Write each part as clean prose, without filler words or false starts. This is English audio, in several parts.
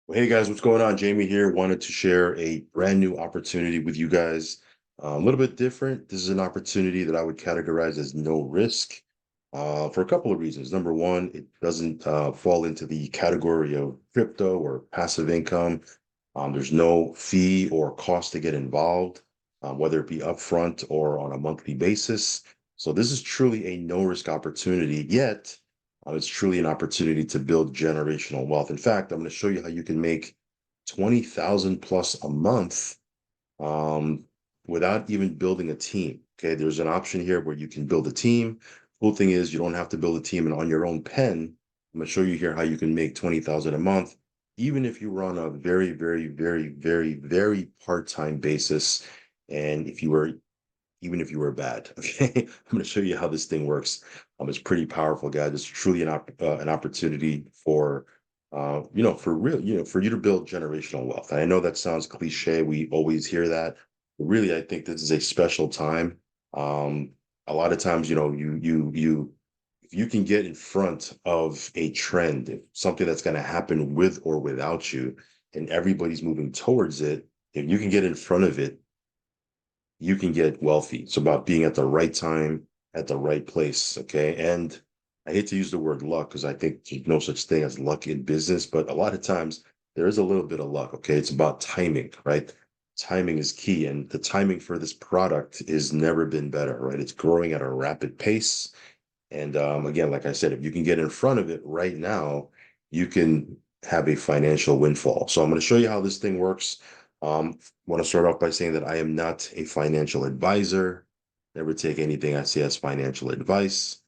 Well, hey guys, what's going on? Jamie here. Wanted to share a brand new opportunity with you guys. A little bit different. This is an opportunity that I would categorize as no risk for a couple of reasons. Number one, it doesn't fall into the category of crypto or passive income. There's no fee or cost to get involved, whether it be upfront or on a monthly basis. So this is truly a no risk opportunity, yet it's truly an opportunity to build generational wealth. In fact, I'm going to show you how you can make 20,000 plus a month um, without even building a team. Okay, there's an option here where you can build a team. Cool thing is you don't have to build a team and on your own pen. I'm going to show you here how you can make 20,000 a month, even if you were on a very, very, very, very, very part-time basis. And if you were even if you were bad. Okay, I'm going to show you how this thing works. It's pretty powerful, guys. It's truly an opportunity for for real, for you to build generational wealth. And I know that sounds cliche. We always hear that, but really, I think this is a special time. Um, a lot of times, if you can get in front of a trend, if something that's going to happen with or without you, and everybody's moving towards it, if you can get in front of it, you can get wealthy. It's about being at the right time, at the right place. Okay. And I hate to use the word luck because I think there's no such thing as luck in business, but a lot of times there is a little bit of luck. Okay. It's about timing, right? Timing is key. And the timing for this product has never been better, right? It's growing at a rapid pace. And again, like I said, if you can get in front of it right now, you can have a financial windfall. So I'm going to show you how this thing works. Want to start off by saying that I am not a financial advisor. Never take anything I say as financial advice.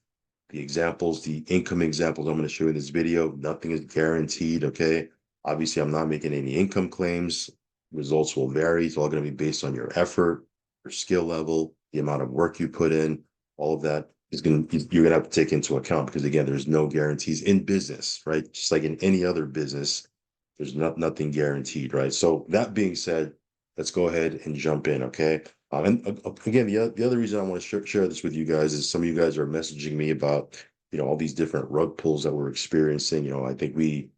The examples, the income examples I'm going to show you in this video, nothing is guaranteed. Okay. Obviously, I'm not making any income claims. Results will vary. It's all going to be based on your effort, your skill level, the amount of work you put in. All of that is going to, you're going to have to take into account because, again, there's no guarantees in business, right? Just like in any other business, there's nothing guaranteed, right? So that being said, let's go ahead and jump in, okay? Again, the other reason I want to share this with you guys is some of you guys are messaging me about, all these different rug pulls that we're experiencing. I think we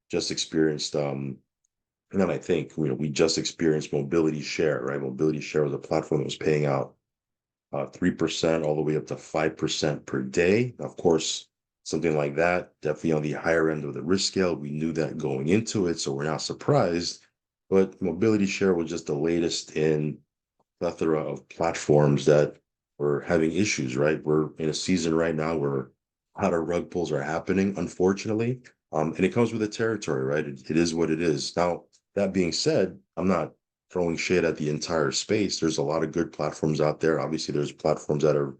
just experienced, not I think, we just experienced Mobility Share, right? Mobility Share was a platform that was paying out 3% all the way up to 5% per day. Of course, something like that, definitely on the higher end of the risk scale. We knew that going into it, so we're not surprised. But Mobility Share was just the latest in plethora of platforms that were having issues, right? We're in a season right now where a lot of rug pulls are happening, unfortunately. And it comes with the territory, right? It is what it is. Now, that being said, I'm not throwing shade at the entire space. There's a lot of good platforms out there. Obviously, there's platforms that are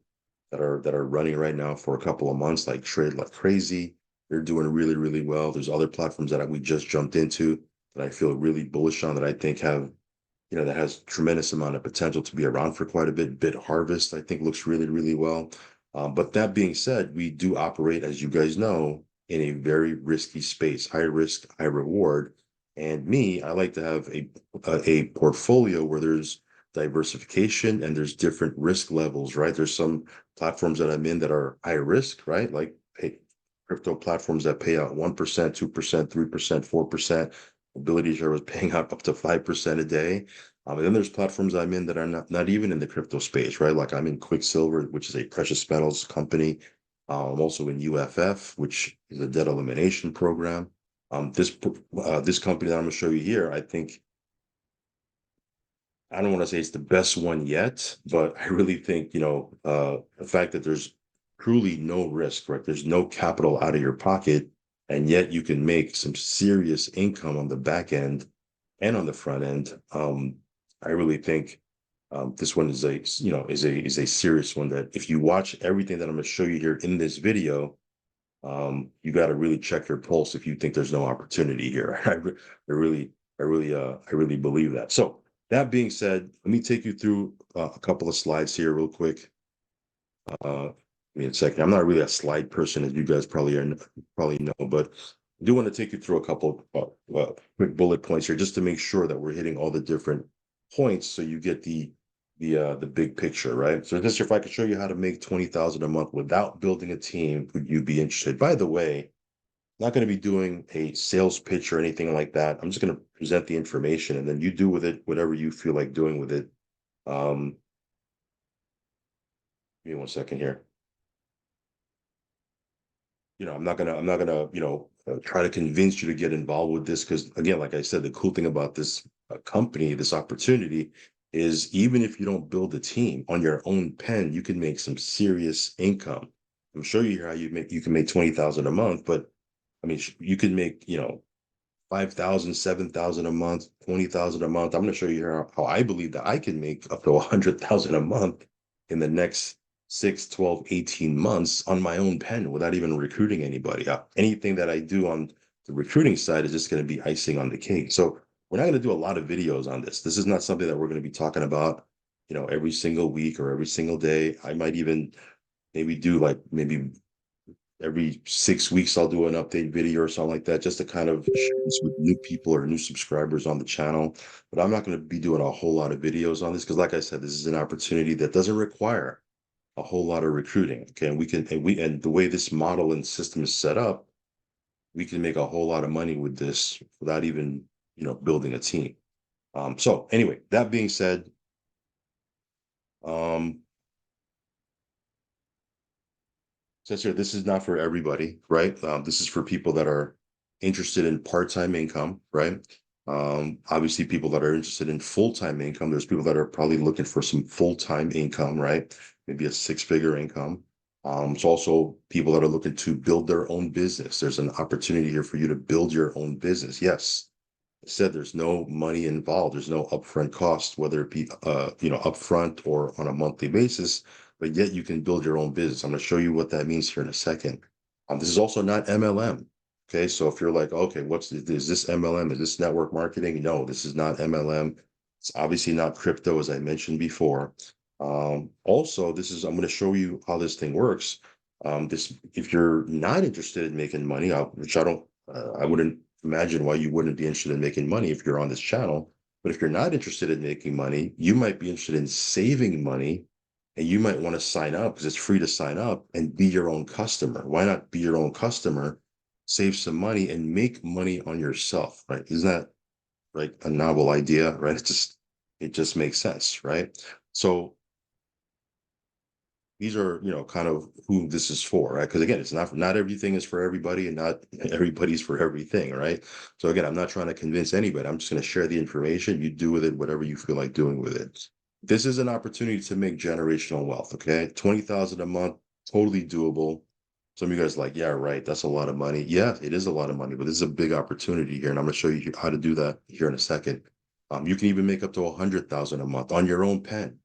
running right now for a couple of months, like Trade Like Crazy. They're doing really, really well. There's other platforms that we just jumped into that I feel really bullish on that I think have that has tremendous amount of potential to be around for quite a bit. Bit Harvest, I think, looks really, really well. But that being said, we do operate, as you guys know, in a very risky space, high risk, high reward. And me, I like to have a portfolio where there's diversification and there's different risk levels, right? There's some platforms that I'm in that are high risk, right? Like crypto platforms that pay out 1%, 2%, 3%, 4%. Mobility Share was paying out up to 5% a day. And then there's platforms I'm in that are not even in the crypto space, right? Like I'm in Quicksilver, which is a precious metals company. I'm also in UFF, which is a debt elimination program. This company that I'm going to show you here, I think I don't want to say it's the best one yet, but I really think, the fact that there's truly no risk, right? There's no capital out of your pocket, and yet you can make some serious income on the back end and on the front end. I really think this one is a serious one that if you watch everything that I'm going to show you here in this video, you got to really check your pulse if you think there's no opportunity here. I really believe that. So that being said, let me take you through a couple of slides here real quick. Give me a second. I'm not really a slide person, as you guys probably know, but I do want to take you through a couple quick bullet points here, just to make sure that we're hitting all the different points, so you get the big picture, right? So just if I could show you how to make 20,000 a month without building a team, would you be interested? By the way, Not going to be doing a sales pitch or anything like that. I'm just going to present the information and then you do with it whatever you feel like doing with it. Um, Give me one second here. I'm not gonna, try to convince you to get involved with this because, again, like I said, the cool thing about this company, this opportunity, is even if you don't build a team on your own pen, you can make some serious income. I'm show you here how you can make 20,000 a month, but I mean, you can make 5,000, 7,000 a month, 20,000 a month. I'm going to show you here how I believe that I can make up to 100,000 a month in the next 6, 12, 18 months on my own pen without even recruiting anybody. Anything that I do on the recruiting side is just going to be icing on the cake. So we're not going to do a lot of videos on this. This is not something that we're going to be talking about, every single week or every single day. I might even maybe do like maybe every 6 weeks I'll do an update video or something like that, just to kind of share this with new people or new subscribers on the channel. But I'm not going to be doing a whole lot of videos on this because, like I said, this is an opportunity that doesn't require a whole lot of recruiting. Okay, and the way this model and system is set up, we can make a whole lot of money with this without even building a team. So anyway, that being said, um, says here, this is not for everybody, right? This is for people that are interested in part-time income, right? Obviously, people that are interested in full-time income. There's people that are probably looking for some full-time income, right? Maybe a six-figure income. It's also people that are looking to build their own business. There's an opportunity here for you to build your own business. Yes, I said there's no money involved. There's no upfront cost, whether it be upfront or on a monthly basis, but yet you can build your own business. I'm going to show you what that means here in a second. This is also not MLM. Okay, so if you're like, okay, is this MLM? Is this network marketing? No, this is not MLM. It's obviously not crypto, as I mentioned before. Also, I'm going to show you how this thing works. If you're not interested in making money, which I wouldn't imagine why you wouldn't be interested in making money if you're on this channel. But if you're not interested in making money, you might be interested in saving money and you might want to sign up because it's free to sign up and be your own customer. Why not be your own customer, save some money and make money on yourself, right? Isn't that like a novel idea, right? It just makes sense, right? So these are kind of who this is for, right? Because again, it's not everything is for everybody and not everybody's for everything, right? So again, I'm not trying to convince anybody. I'm just going to share the information. You do with it whatever you feel like doing with it. This is an opportunity to make generational wealth. Okay, 20,000 a month, totally doable. Some of you guys are like, yeah, right, that's a lot of money. Yeah, it is a lot of money, but this is a big opportunity here, and I'm going to show you how to do that here in a second. You can even make up to 100,000 a month on your own pen.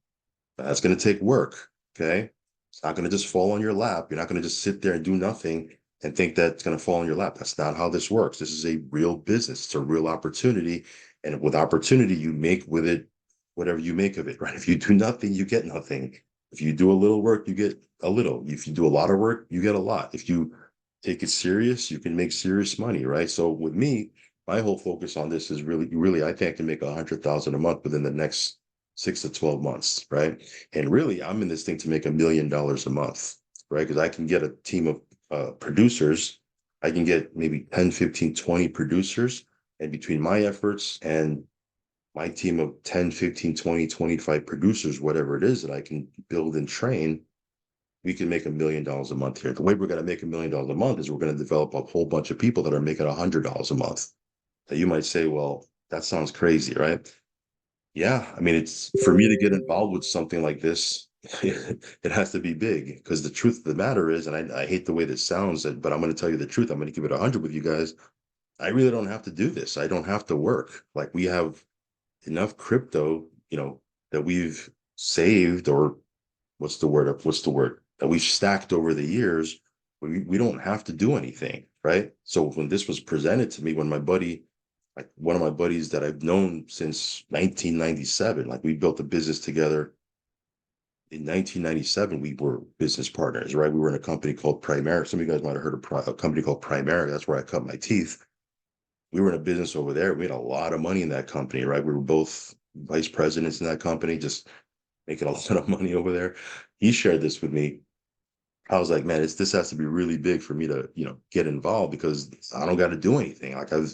That's going to take work. Okay. It's not going to just fall on your lap. You're not going to just sit there and do nothing and think that it's going to fall on your lap. That's not how this works. This is a real business. It's a real opportunity. And with opportunity, you make with it whatever you make of it, right? If you do nothing, you get nothing. If you do a little work, you get a little. If you do a lot of work, you get a lot. If you take it serious, you can make serious money, right? So with me, my whole focus on this is really, I think I can make 100,000 a month within the next 6 to 12 months, right? And really, I'm in this thing to make $1 million a month, right? Because I can get a team of producers. I can get maybe 10, 15, 20 producers. And between my efforts and my team of 10, 15, 20, 25 producers, whatever it is that I can build and train, we can make $1 million a month here. The way we're going to make $1 million a month is we're going to develop a whole bunch of people that are making $100 a month. That you might say, well, that sounds crazy, right? Yeah, I mean, it's for me to get involved with something like this, it has to be big because the truth of the matter is, and I hate the way this sounds, but I'm going to tell you the truth. I'm going to keep it 100 with you guys. I really don't have to do this. I don't have to work. Like we have enough crypto, that we've saved, or what's the word that we've stacked over the years. We don't have to do anything, right? So when this was presented to me, when like one of my buddies that I've known since 1997, like we built a business together in 1997. We were business partners, right? We were in a company called Primerica. Some of you guys might have heard of a company called Primerica. That's where I cut my teeth. We were in a business over there. We made a lot of money in that company, right? We were both vice presidents in that company, just making a lot of money over there. He shared this with me. I was like, man, this has to be really big for me to, get involved because I don't got to do anything. Like I've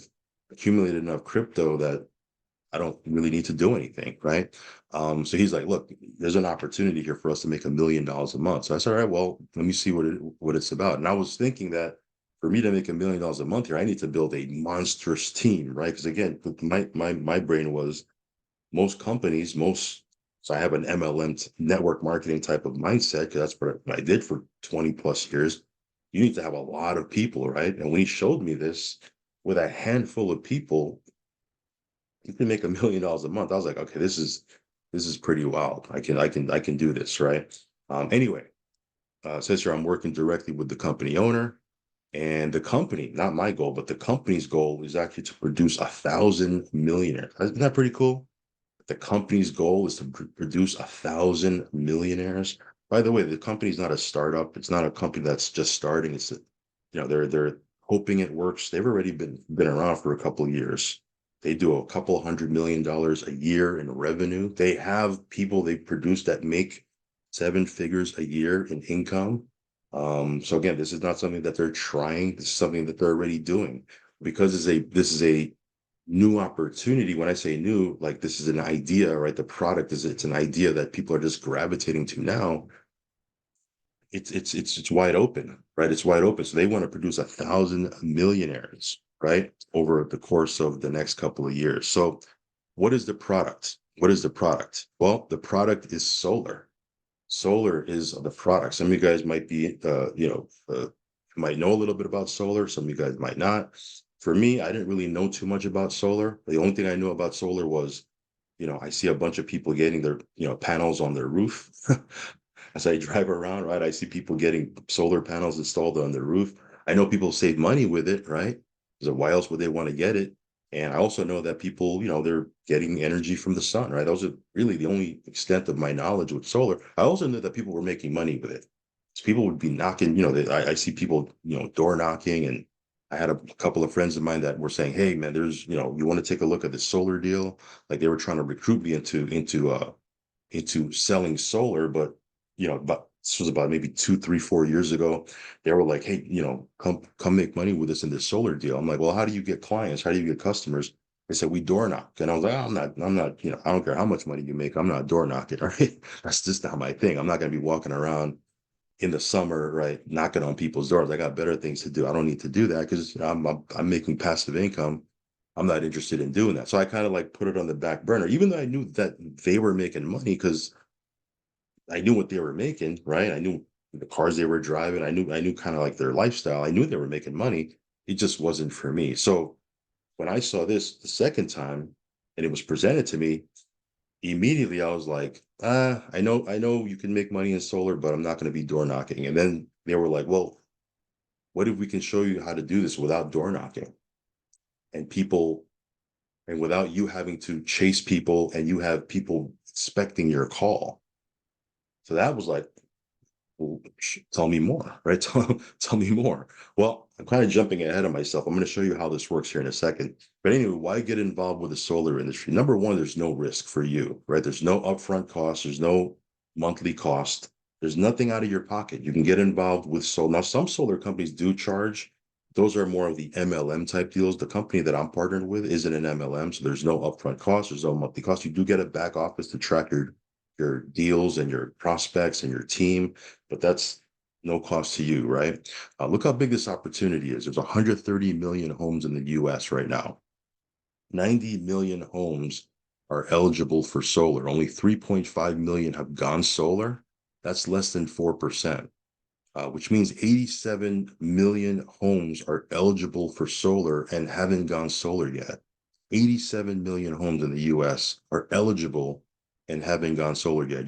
accumulated enough crypto that I don't really need to do anything, right? So he's like, look, there's an opportunity here for us to make $1 million a month. So I said, all right, well, let me see what it's about. And I was thinking that for me to make $1 million a month here, I need to build a monstrous team, right? Because again, my brain was most companies, most so I have an MLM network marketing type of mindset because that's what I did for 20 plus years. You need to have a lot of people, right? And when he showed me this with a handful of people, you can make $1 million a month. I was like, okay, this is pretty wild. I can do this, right? Anyway, says here I'm working directly with the company owner, and the company, not my goal, but the company's goal is actually to produce 1,000 millionaires. Isn't that pretty cool? The company's goal is to produce 1,000 millionaires. By the way, the company's not a startup. It's not a company that's just starting. They're hoping it works. They've already been around for a couple of years. They do a couple $100 million a year in revenue. They have people they produce that make 7 figures a year in income. So again, this is not something that they're trying. This is something that they're already doing because this is a new opportunity. When I say new, like this is an idea, right? The product it's an idea that people are just gravitating to now. It's wide open, right? It's wide open. So they want to produce 1,000 millionaires, right? Over the course of the next couple of years. So what is the product? What is the product? Well, the product is solar. Solar is the product. Some of you guys might be, might know a little bit about solar. Some of you guys might not. For me, I didn't really know too much about solar. The only thing I knew about solar was, I see a bunch of people getting their, panels on their roof. As I drive around, right, I see people getting solar panels installed on their roof. I know people save money with it, right? Because why else would they want to get it? And I also know that people, they're getting energy from the sun, right? Those are really the only extent of my knowledge with solar. I also knew that people were making money with it. So people would be knocking, I see people, door knocking. And I had a couple of friends of mine that were saying, hey, man, you want to take a look at the solar deal? Like they were trying to recruit me into selling solar, but but this was about maybe 2, 3, 4 years ago. They were like, "Hey, come make money with us in this solar deal." I'm like, "Well, how do you get clients? How do you get customers?" They said, "We door knock," and I was like, I'm not, I don't care how much money you make. I'm not door knocking, right? That's just not my thing. I'm not going to be walking around in the summer, right, knocking on people's doors. I got better things to do. I don't need to do that because I'm making passive income. I'm not interested in doing that. So I kind of like put it on the back burner, even though I knew that they were making money because I knew what they were making, right? I knew the cars they were driving. I knew kind of like their lifestyle. I knew they were making money. It just wasn't for me. So when I saw this the second time and it was presented to me, immediately I was like, I know you can make money in solar, but I'm not going to be door knocking. And then they were like, well, what if we can show you how to do this without door knocking and people and without you having to chase people and you have people expecting your call? So that was like, well, tell me more, right? Tell me more. Well, I'm kind of jumping ahead of myself. I'm going to show you how this works here in a second. But anyway, why get involved with the solar industry? Number one, there's no risk for you, right? There's no upfront cost. There's no monthly cost. There's nothing out of your pocket. You can get involved with solar. Now, some solar companies do charge. Those are more of the MLM type deals. The company that I'm partnered with isn't an MLM, so there's no upfront cost. There's no monthly cost. You do get a back office to track your deals and your prospects and your team, but that's no cost to you, right? Look how big this opportunity is. There's 130 million homes in the US right now. 90 million homes are eligible for solar. Only 3.5 million have gone solar. That's less than 4%, which means 87 million homes are eligible for solar and haven't gone solar yet. 87 million homes in the US are eligible and haven't gone solar yet.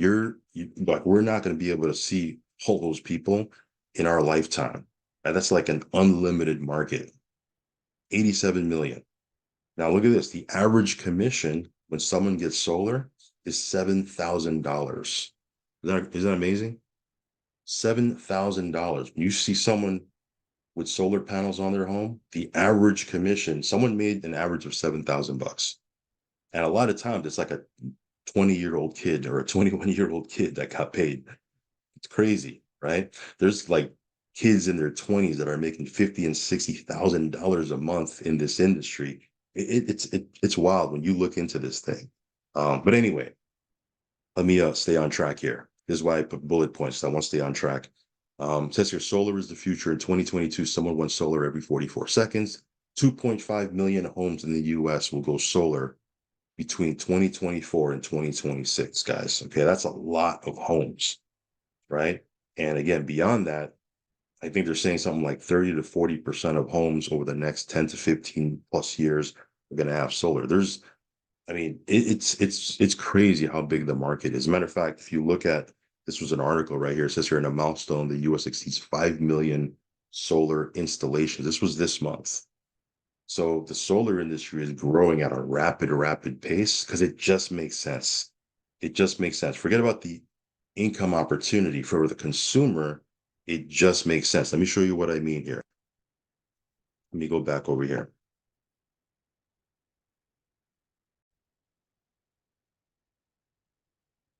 But we're not going to be able to see all those people in our lifetime. And that's like an unlimited market. 87 million. Now look at this. The average commission when someone gets solar is $7,000. Isn't that amazing? $7,000. You see someone with solar panels on their home, the average commission, someone made an average of 7,000 bucks. And a lot of times it's like a 20-year-old kid or a 21-year-old kid that got paid. It's crazy. right? There's like kids in their 20s that are making 50 and $60,000 a month in this industry. It's wild when you look into this thing. But anyway, let me stay on track here. This is why I put bullet points. I want to stay on track. It says here, solar is the future. In 2022, someone went solar every 44 seconds. 2.5 million homes in the US will go solar between 2024 and 2026, guys. Okay, that's a lot of homes, right? And again, beyond that, I think they're saying something like 30 to 40% of homes over the next 10 to 15 plus years are going to have solar. I mean, it's crazy how big the market is. As a matter of fact, if you look at this was an article right here. It says here in a milestone, the US exceeds 5 million solar installations. This was this month. So the solar industry is growing at a rapid pace because it just makes sense. It just makes sense. Forget about the income opportunity for the consumer. It just makes sense. Let me show you what I mean here. Let me go back over here.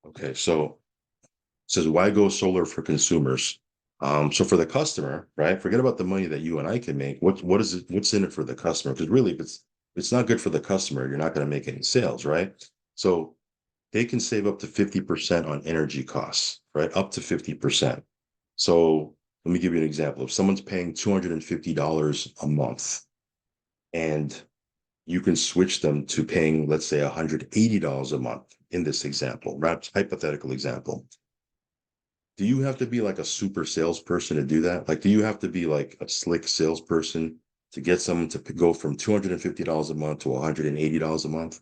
Okay, so it says why go solar for consumers? So for the customer, right? Forget about the money that you and I can make. What is it? What's in it for the customer? Because really, if it's not good for the customer, you're not going to make any sales, right? So they can save up to 50% on energy costs, right? Up to 50%. So let me give you an example. If someone's paying $250 a month and you can switch them to paying, let's say, $180 a month in this example, right? Hypothetical example. Do you have to be like a super salesperson to do that? Like, do you have to be like a slick salesperson to get someone to go from $250 a month to $180 a month?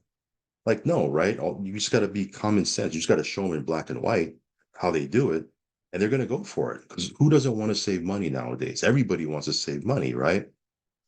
Like, no, right? You just got to be common sense. You just got to show them in black and white how they do it, and they're going to go for it. Because who doesn't want to save money nowadays? Everybody wants to save money, right?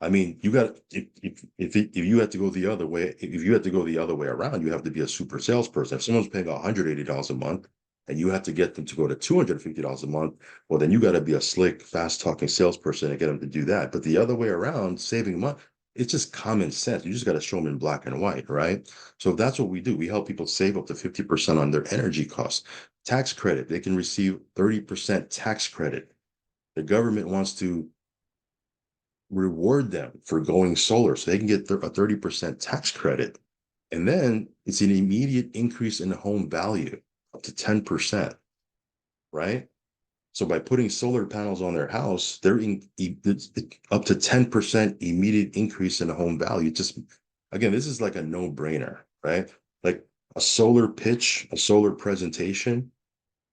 I mean, you got if you had to go the other way, if you had to go the other way around, you have to be a super salesperson. If someone's paying $180 a month and you have to get them to go to $250 a month, well, then you got to be a slick, fast talking salesperson and get them to do that. But the other way around, saving money, it's just common sense. You just got to show them in black and white, right? So that's what we do. We help people save up to 50% on their energy costs. Tax credit, they can receive 30% tax credit. The government wants to reward them for going solar so they can get a 30% tax credit. And then it's an immediate increase in home value up to 10%, right? So by putting solar panels on their house, they're up to 10% immediate increase in home value. Just again, this is like a no-brainer, right? Like a solar pitch, a solar presentation,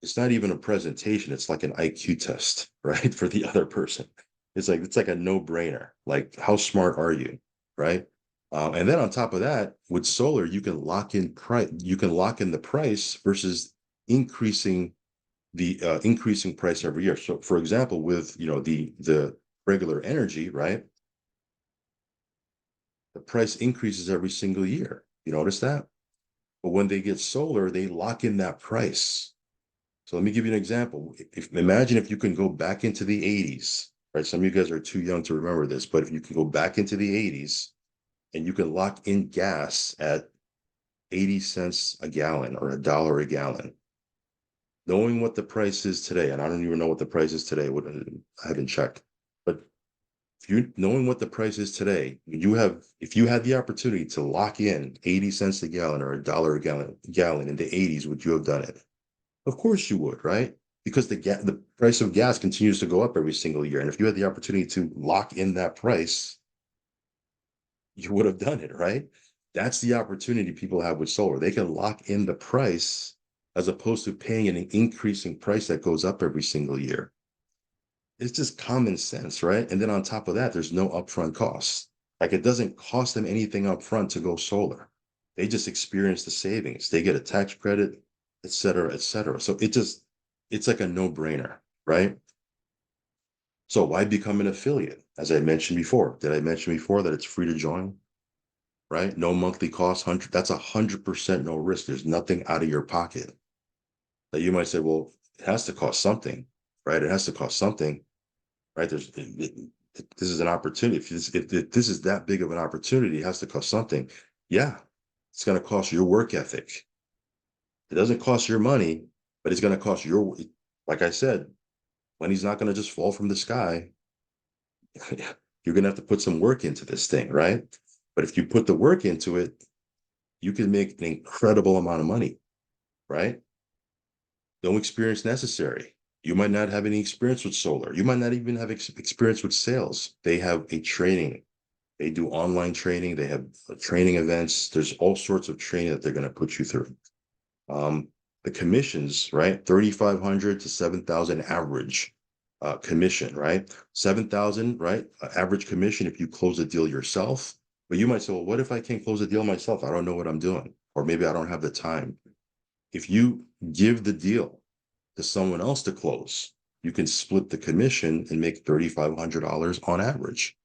it's not even a presentation, it's like an IQ test, right? For the other person. It's like a no-brainer. Like, how smart are you? Right. And then on top of that, with solar, you can lock in price, you can lock in the price versus increasing the increasing price every year. So for example, with the regular energy, right? The price increases every single year. You notice that? But when they get solar, they lock in that price. So let me give you an example. Imagine if you can go back into the 80s, right? Some of you guys are too young to remember this, but if you can go back into the 80s and you can lock in gas at 80 cents a gallon or $1 a gallon, knowing what the price is today, and I don't even know what the price is today, I haven't checked, but if you knowing what the price is today, if you had the opportunity to lock in 80 cents a gallon or $1 a gallon in the 80s, would you have done it? Of course you would, right? Because the price of gas continues to go up every single year. And if you had the opportunity to lock in that price, you would have done it, right? That's the opportunity people have with solar. They can lock in the price as opposed to paying an increasing price that goes up every single year. It's just common sense, right? And then on top of that, there's no upfront costs. Like it doesn't cost them anything upfront to go solar. They just experience the savings. They get a tax credit, et cetera, et cetera. So it's like a no-brainer, right? So why become an affiliate? As I mentioned before, did I mention before that it's free to join? Right? No monthly cost, that's 100% no risk. There's nothing out of your pocket. That you might say, well, it has to cost something, right? It has to cost something, right? This is an opportunity. If this is that big of an opportunity, it has to cost something. Yeah, it's going to cost your work ethic. It doesn't cost your money, but it's going to cost like I said, Money's not going to just fall from the sky. You're going to have to put some work into this thing, right? But if you put the work into it, you can make an incredible amount of money, right? No experience necessary. You might not have any experience with solar. You might not even have experience with sales. They have a training. They do online training. They have training events. There's all sorts of training that they're going to put you through. Um, the commissions, right? 3,500 to 7,000 average commission, right? 7,000, right? Average commission if you close a deal yourself. But you might say, well, what if I can't close a deal myself? I don't know what I'm doing, or maybe I don't have the time. If you give the deal to someone else to close, you can split the commission and make $3,500 on average.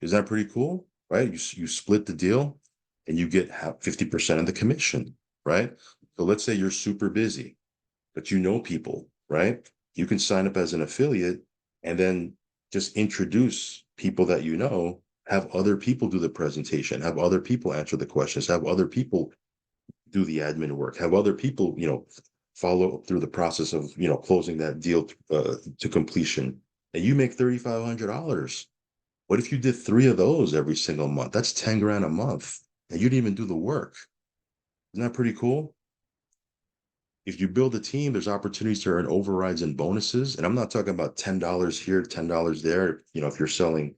Is that pretty cool? Right? You split the deal and you get 50% of the commission, right? So let's say you're super busy, but you know people, right? You can sign up as an affiliate and then just introduce people that you know, have other people do the presentation, have other people answer the questions, have other people do the admin work, have other people, follow through the process of, closing that deal to completion. And you make $3,500. What if you did three of those every single month? That's 10 grand a month. And you didn't even do the work. Isn't that pretty cool? If you build a team, there's opportunities to earn overrides and bonuses. And I'm not talking about $10 here, $10 there. If you're selling,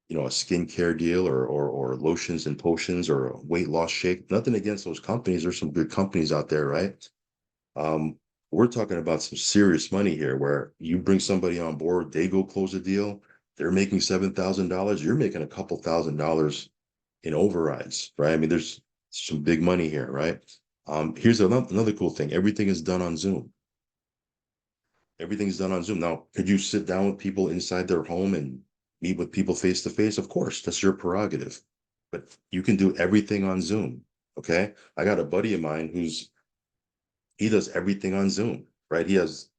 a skincare deal or lotions and potions or a weight loss shake. Nothing against those companies. There's some good companies out there, right? Um, we're talking about some serious money here where you bring somebody on board, they go close a deal, they're making $7,000, you're making a couple $1,000s in overrides, right? I mean, there's some big money here, right? Here's another cool thing. Everything is done on Zoom. Everything's done on Zoom. Now, could you sit down with people inside their home and meet with people face to face? Of course, that's your prerogative. But you can do everything on Zoom. Okay. I got a buddy of mine he does everything on Zoom, right? He has,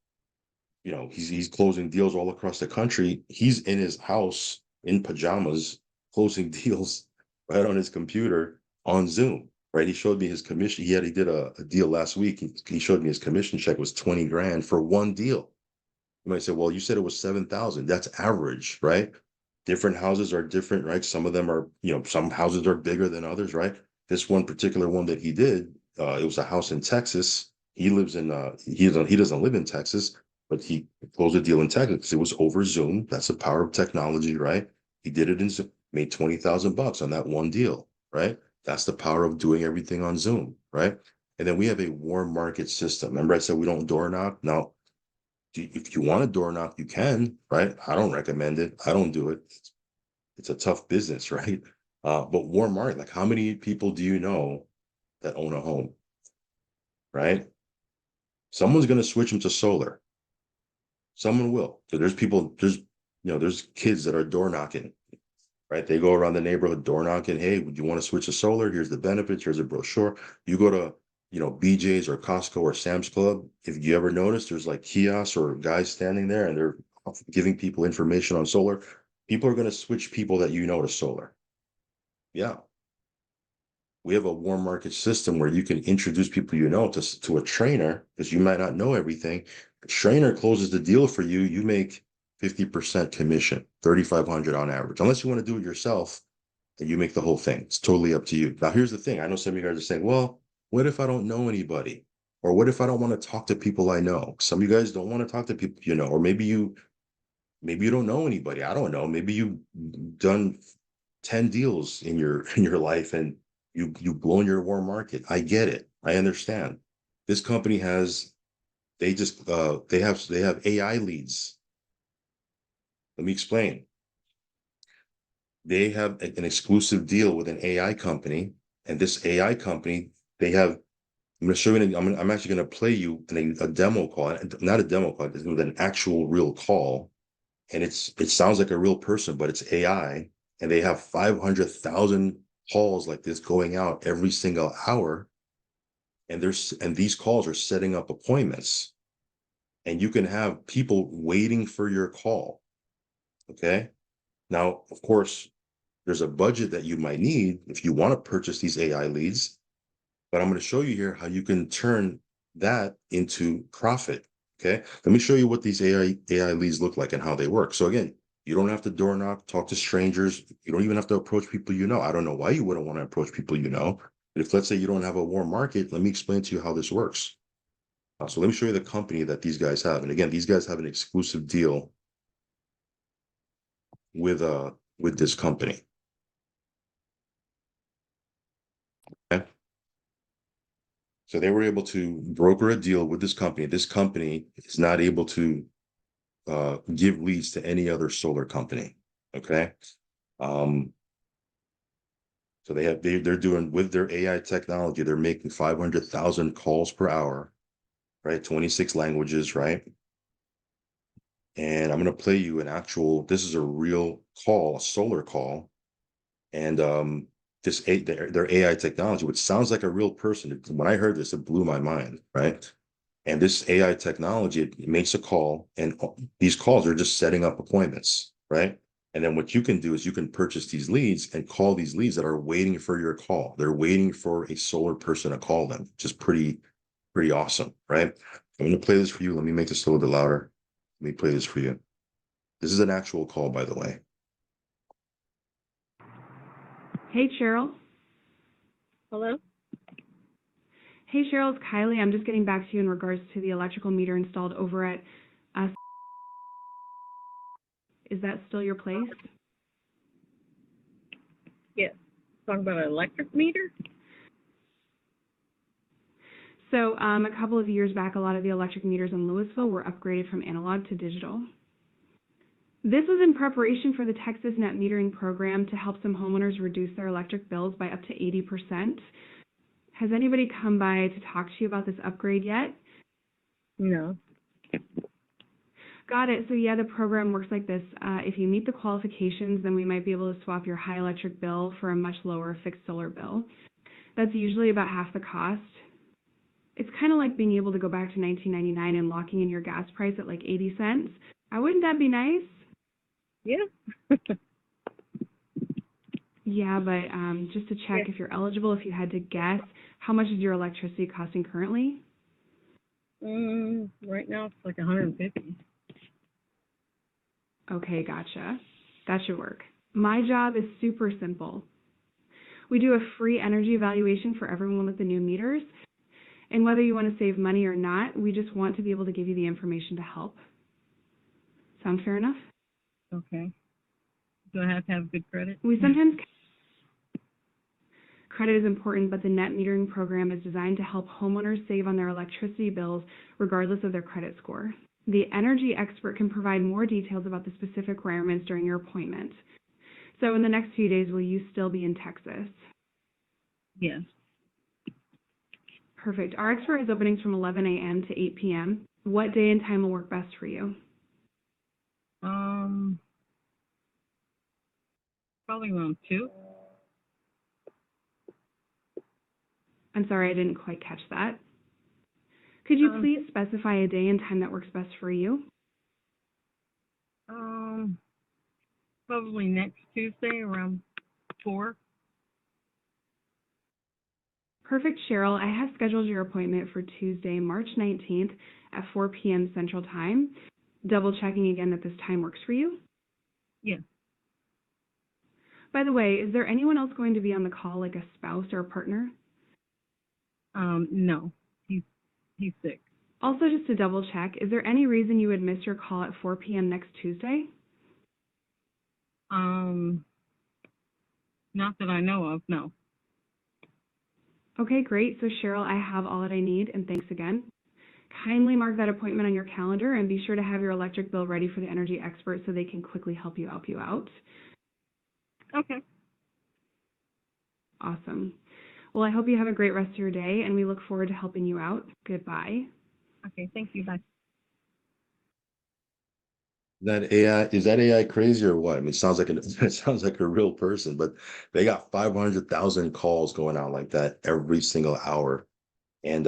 he's closing deals all across the country. He's in his house in pajamas, closing deals right on his computer on Zoom, right? He showed me his commission. He did a deal last week. He showed me his commission check was 20 grand for one deal. You might say, well, you said it was 7,000. That's average, right? Different houses are different, right? Some of them are, some houses are bigger than others, right? This one particular one that he did, it was a house in Texas. He lives in, he doesn't live in Texas, but he closed a deal in Texas. It was over Zoom. That's the power of technology, right? He did it in Zoom, made 20,000 bucks on that one deal, right? That's the power of doing everything on Zoom, right? And then we have a warm market system. Remember I said we don't door knock? Now, if you want a door knock, you can, right? I don't recommend it. I don't do it. It's a tough business, right? But warm market, like how many people do you know that own a home, right? Someone's going to switch them to solar. Someone will. So there's kids that are door knocking, right? They go around the neighborhood door knocking. Hey, would you want to switch to solar? Here's the benefits. Here's a brochure. You go to, BJ's or Costco or Sam's Club. If you ever notice, there's like kiosks or guys standing there and they're giving people information on solar. People are going to switch people that you know to solar. Yeah. We have a warm market system where you can introduce people to a trainer because you might not know everything. The trainer closes the deal for you. You make 50% commission, 3,500 on average, unless you want to do it yourself and you make the whole thing. It's totally up to you. Now, here's the thing. I know some of you guys are saying, well, what if I don't know anybody? Or what if I don't want to talk to people I know? Some of you guys don't want to talk to people you know, or maybe you don't know anybody. I don't know. Maybe you've done 10 deals in your life and you've blown your warm market. I get it. I understand. This company has they have AI leads. Let me explain. They have an exclusive deal with an AI company, and this AI company, they have I'm going to show you. I'm actually going to play you a demo call, not a demo call. It's with an actual real call, and it sounds like a real person, but it's AI, and they have 500,000 calls like this going out every single hour, and these calls are setting up appointments, and you can have people waiting for your call. Okay, now of course there's a budget that you might need if you want to purchase these AI leads. But I'm going to show you here how you can turn that into profit. Okay, let me show you what these AI leads look like and how they work. So again, you don't have to door knock, talk to strangers. You don't even have to approach people you know. I don't know why you wouldn't want to approach people you know. But if let's say you don't have a warm market, let me explain to you how this works. So let me show you the company that these guys have. And again, these guys have an exclusive deal with this company. Okay. So they were able to broker a deal with this company. This company is not able to give leads to any other solar company. Okay. Um, so they're doing with their AI technology, they're making 500,000 calls per hour, right? 26 languages, right? And I'm going to play you an actual, this is a real call, a solar call. And their AI technology, which sounds like a real person. When I heard this, it blew my mind, right? And this AI technology, it makes a call, and these calls are just setting up appointments, right? And then what you can do is you can purchase these leads and call these leads that are waiting for your call. They're waiting for a solar person to call them, which is pretty awesome, right? I'm going to play this for you. Let me make this a little bit louder. Let me play this for you. This is an actual call, by the way. Hey, Cheryl. Hello? Hey, Cheryl, it's Kylie. I'm just getting back to you in regards to the electrical meter installed over at us. Is that still your place? Yes. Talking about an electric meter? So a couple of years back, a lot of the electric meters in Louisville were upgraded from analog to digital. This was in preparation for the Texas net metering program to help some homeowners reduce their electric bills by up to 80%. Has anybody come by to talk to you about this upgrade yet? No. Got it. So yeah, the program works like this. If you meet the qualifications, then we might be able to swap your high electric bill for a much lower fixed solar bill. That's usually about half the cost. It's kind of like being able to go back to 1999 and locking in your gas price at like 80 cents. Wouldn't that be nice? Yeah. Yeah, but just to check if you're eligible, if you had to guess, how much is your electricity costing currently? Right now it's like 150. Okay, gotcha. That should work. My job is super simple. We do a free energy evaluation for everyone with the new meters. And whether you want to save money or not, we just want to be able to give you the information to help. Sound fair enough? Okay. Do I have to have good credit? We sometimes credit is important, but the net metering program is designed to help homeowners save on their electricity bills regardless of their credit score. The energy expert can provide more details about the specific requirements during your appointment. So in the next few days, will you still be in Texas? Yes. Perfect. Our expert has openings from 11 a.m. to 8 p.m. What day and time will work best for you? Probably around 2. I'm sorry, I didn't quite catch that. Could you please specify a day and time that works best for you? Probably next Tuesday around 4. Perfect, Cheryl. I have scheduled your appointment for Tuesday, March 19th at 4 p.m. Central Time. Double checking again that this time works for you. Yes. By the way, is there anyone else going to be on the call, like a spouse or a partner? No. He's sick. Also, just to double check, is there any reason you would miss your call at 4 p.m. next Tuesday? Not that I know of, no. Okay, great. So Cheryl, I have all that I need, and thanks again. Kindly mark that appointment on your calendar and be sure to have your electric bill ready for the energy expert so they can quickly help you out. Okay. Awesome. Well, I hope you have a great rest of your day, and we look forward to helping you out. Goodbye. Okay, thank you. Bye. Is that AI crazy or what? I mean, it sounds like it sounds like a real person, but they got 500,000 calls going out like that every single hour. And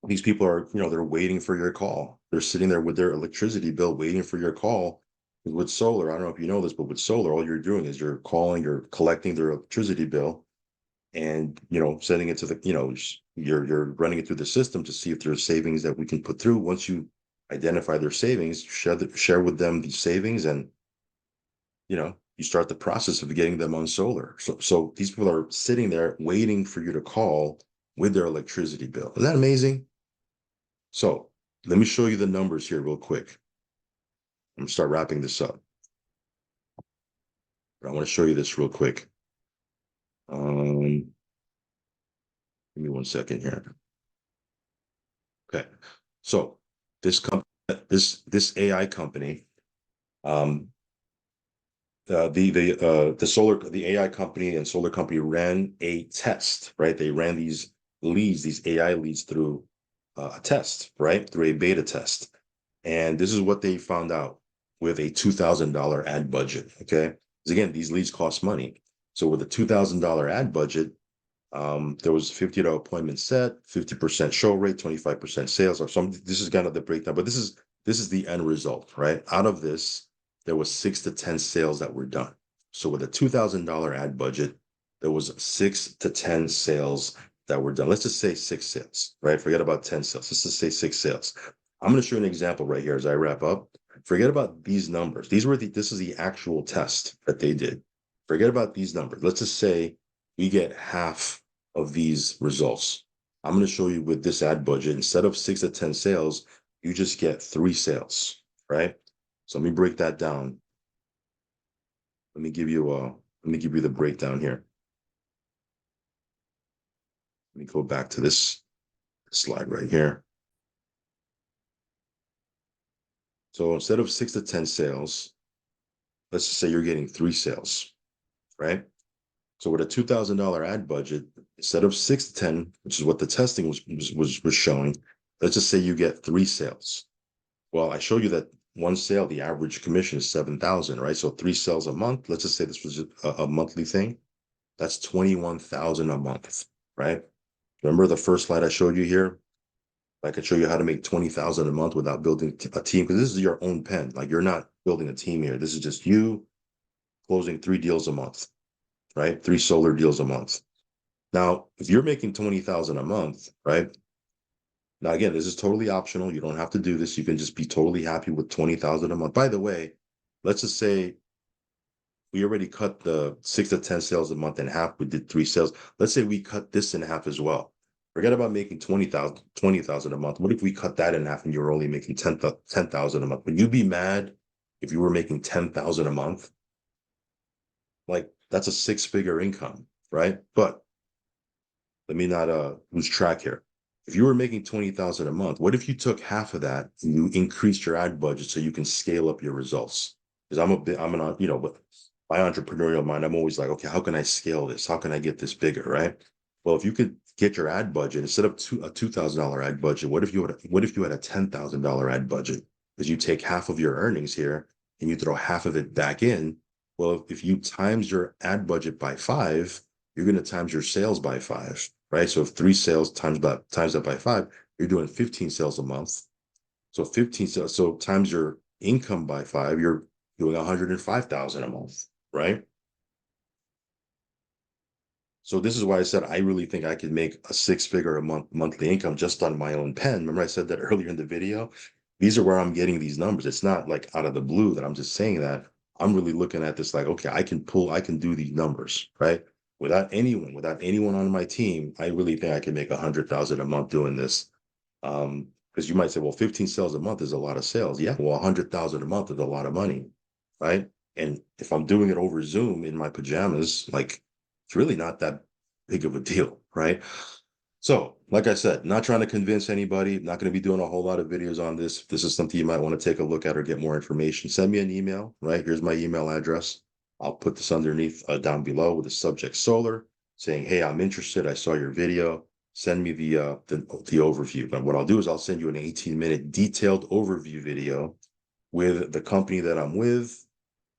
these people are, they're waiting for your call. They're sitting there with their electricity bill waiting for your call. With solar, I don't know if you know this, but with solar, all you're doing is you're calling, you're collecting their electricity bill, and sending it to the you're running it through the system to see if there's savings that we can put through. Once you identify their savings, share with them these savings, and you start the process of getting them on solar. So these people are sitting there waiting for you to call with their electricity bill. Isn't that amazing? So let me show you the numbers here real quick. I'm gonna start wrapping this up, but I want to show you this real quick. Give me 1 second here. Okay, so this AI company, um, the AI company and solar company ran a test, right? They ran these AI leads through a test, right? Through a beta test. And this is what they found out with a $2,000 ad budget. Okay. Because again, these leads cost money. So with a $2,000 ad budget, there was $50 appointment set, 50% show rate, 25% sales, or some. This is kind of the breakdown, but this is the end result, right? Out of this, there was 6 to 10 sales that were done. So with a $2,000 ad budget, there was 6 to 10 sales that were done. Let's just say 6 sales, right? Forget about 10 sales. Let's just say 6 sales. I'm going to show you an example right here as I wrap up. Forget about these numbers. This is the actual test that they did. Forget about these numbers. Let's just say we get half of these results. I'm going to show you with this ad budget, instead of 6 to 10 sales, you just get 3 sales, right? So let me break that down. Let me give you the breakdown here. Let me go back to this slide right here. So instead of 6 to 10 sales, let's just say you're getting 3 sales, right? So with a $2,000 ad budget, instead of 6 to 10, which is what the testing was showing, let's just say you get 3 sales. Well, I showed you that one sale, the average commission is 7,000, right? So 3 sales a month. Let's just say this was a monthly thing. That's 21,000 a month, right? Remember the first slide I showed you here? I could show you how to make 20,000 a month without building a team, because this is your own pen. Like, you're not building a team here. This is just you closing 3 deals a month, right? 3 solar deals a month. Now, if you're making 20,000 a month, right? Now, again, this is totally optional. You don't have to do this. You can just be totally happy with 20,000 a month. By the way, let's just say we already cut the 6 to 10 sales a month in half. We did 3 sales. Let's say we cut this in half as well. Forget about making 20,000 a month. What if we cut that in half and you're only making 10,000 a month? Would you be mad if you were making 10,000 a month? Like, that's a 6-figure income, right? But let me not lose track here. If you were making 20,000 a month, what if you took half of that and you increased your ad budget so you can scale up your results? Because with my entrepreneurial mind, I'm always like, okay, how can I scale this? How can I get this bigger, right? Well, if you could get your ad budget instead of a $2,000 ad budget, what if you had a $10,000 ad budget? Because you take half of your earnings here and you throw half of it back in. Well, if you times your ad budget by 5, you're going to times your sales by 5, right? So if 3 sales times that by 5, you're doing 15 sales a month. So 15 sales, so times your income by 5, you're doing 105,000 a month, right? So this is why I said I really think I could make a 6-figure a monthly income just on my own pen. Remember I said that earlier in the video? These are where I'm getting these numbers. It's not like out of the blue that I'm just saying that. I'm really looking at this like, okay, I can do these numbers, right? Without anyone on my team, I really think I can make 100,000 a month doing this. Because you might say, well, 15 sales a month is a lot of sales. Yeah, well, 100,000 a month is a lot of money, right? And if I'm doing it over Zoom in my pajamas, like, it's really not that big of a deal, right? So, like I said, not trying to convince anybody, not going to be doing a whole lot of videos on this. If this is something you might want to take a look at or get more information, send me an email, right? Here's my email address. I'll put this underneath down below with the subject solar, saying, hey, I'm interested. I saw your video. Send me the overview. But what I'll do is I'll send you an 18-minute detailed overview video with the company that I'm with.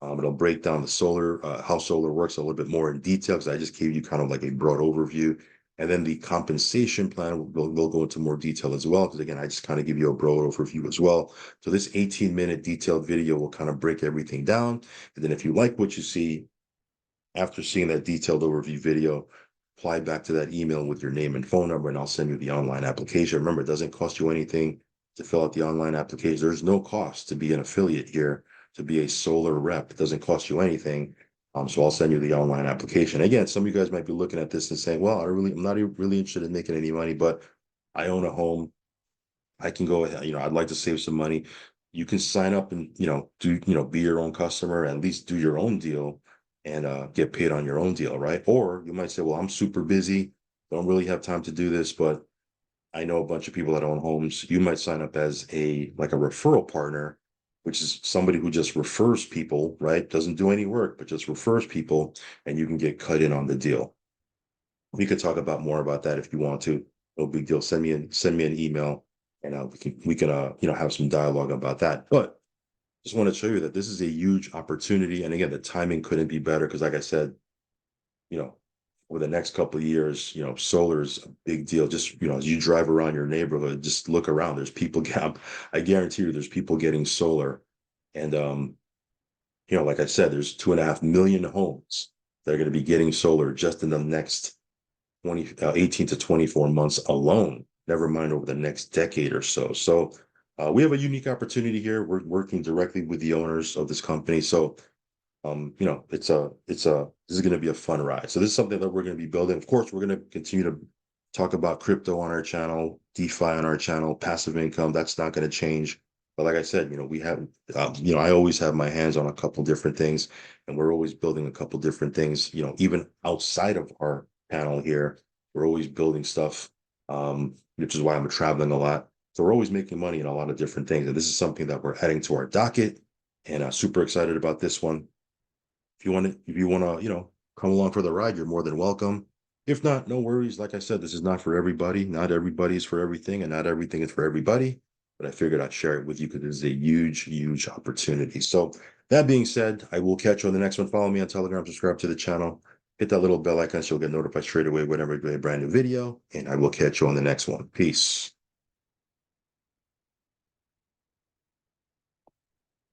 It'll break down the solar, how solar works a little bit more in detail, because I just gave you kind of like a broad overview. And then the compensation plan, we'll go into more detail as well, because again, I just kind of give you a broad overview as well. So this 18-minute detailed video will kind of break everything down. And then if you like what you see after seeing that detailed overview video, reply back to that email with your name and phone number, and I'll send you the online application. Remember, it doesn't cost you anything to fill out the online application. There's no cost to be an affiliate here, to be a solar rep. It doesn't cost you anything. So I'll send you the online application. Again, some of you guys might be looking at this and saying, well, I'm not really interested in making any money, but I own a home. I can go ahead, I'd like to save some money. You can sign up and, be your own customer, at least do your own deal and get paid on your own deal, right? Or you might say, well, I'm super busy, don't really have time to do this, but I know a bunch of people that own homes. You might sign up as like a referral partner, which is somebody who just refers people, right? Doesn't do any work, but just refers people, and you can get cut in on the deal. We could talk about more about that if you want to. No big deal. Send me an email, and we can have some dialogue about that. But just want to show you that this is a huge opportunity. And again, the timing couldn't be better because, like I said, you know, over the next couple of years, solar is a big deal. Just, as you drive around your neighborhood, just look around. There's people I guarantee you there's people getting solar. And like I said, there's 2.5 million homes that are going to be getting solar just in the next 18 to 24 months alone, never mind over the next decade or so. So we have a unique opportunity here. We're working directly with the owners of this company. So this is going to be a fun ride. So this is something that we're going to be building. Of course, we're going to continue to talk about crypto on our channel, DeFi on our channel, passive income. That's not going to change. But like I said, we have, I always have my hands on a couple different things, and we're always building a couple different things. Even outside of our panel here, we're always building stuff, which is why I'm traveling a lot. So we're always making money in a lot of different things, and this is something that we're adding to our docket. And super excited about this one. If you want to, come along for the ride, you're more than welcome. If not, no worries. Like I said, this is not for everybody. Not everybody is for everything, and not everything is for everybody. But I figured I'd share it with you because it is a huge, huge opportunity. So that being said, I will catch you on the next one. Follow me on Telegram, subscribe to the channel, hit that little bell icon so you'll get notified straight away whenever I do a brand new video. And I will catch you on the next one. Peace.